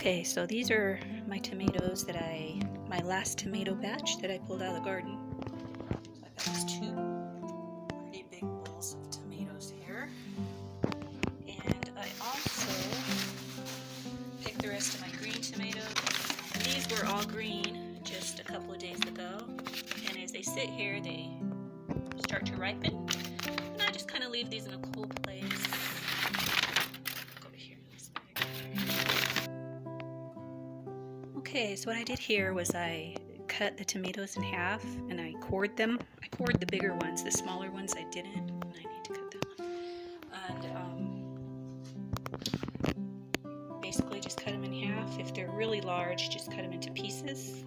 Okay, so these are my tomatoes that my last tomato batch that I pulled out of the garden. So I've got these two pretty big bowls of tomatoes here. And I also picked the rest of my green tomatoes. These were all green just a couple of days ago. And as they sit here, they start to ripen. And I just kind of leave these in a cool place. Okay, so what I did here was I cut the tomatoes in half and I cored them. I cored the bigger ones, the smaller ones I didn't, and I need to cut them. And basically just cut them in half. If they're really large, just cut them into pieces.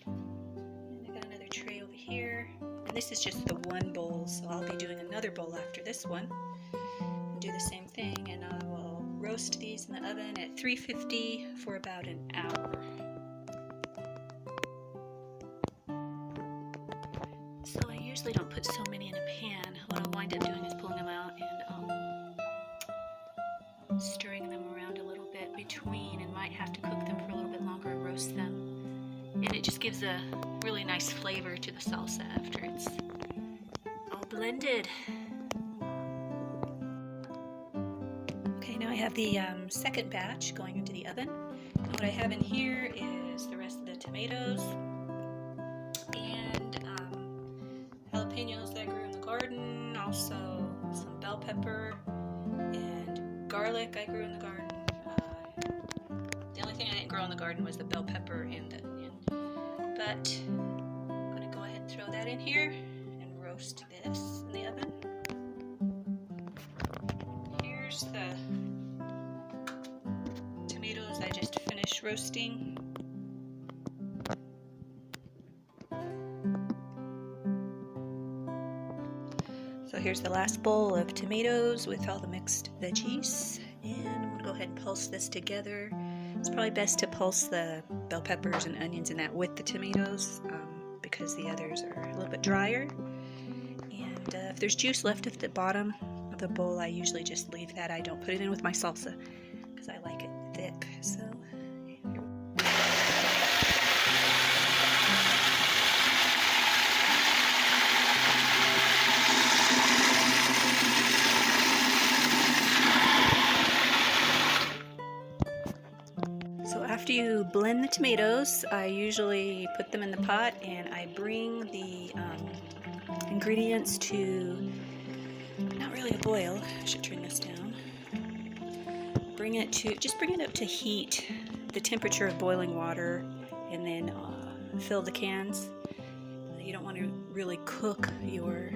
And I got another tray over here. And this is just the one bowl, so I'll be doing another bowl after this one. And do the same thing, and I will roast these in the oven at 350 for about an hour. So I usually don't put so many in a pan. What I'll wind up doing is pulling them out and stirring them around a little bit between, and might have to cook them for a little bit longer and roast them. And it just gives a really nice flavor to the salsa after it's all blended. Okay, now I have the second batch going into the oven. And what I have in here is the rest of the tomatoes and jalapenos that I grew in the garden, also some bell pepper and garlic I grew in the garden. The only thing I didn't grow in the garden was the bell pepper and the onion. But I'm going to go ahead and throw that in here and roast this in the oven. Here's the tomatoes I just finished roasting. So here's the last bowl of tomatoes with all the mixed veggies, and I'm going to go ahead and pulse this together. It's probably best to pulse the bell peppers and onions in that with the tomatoes because the others are a little bit drier. And if there's juice left at the bottom of the bowl, I usually just leave that. I don't put it in with my salsa because I like it thick. So after you blend the tomatoes, I usually put them in the pot and I bring the ingredients to, not really a boil, I should turn this down. Just bring it up to heat, the temperature of boiling water, and then fill the cans. You don't want to really cook your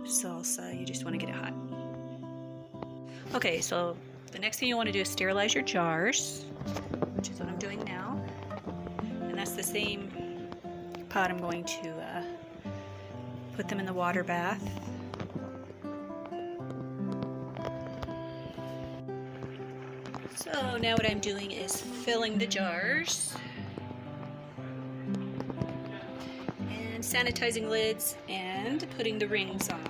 salsa, you just want to get it hot. Okay, so the next thing you want to do is sterilize your jars, which is what I'm doing now. And that's the same pot I'm going to put them in the water bath. So now what I'm doing is filling the jars and sanitizing lids and putting the rings on.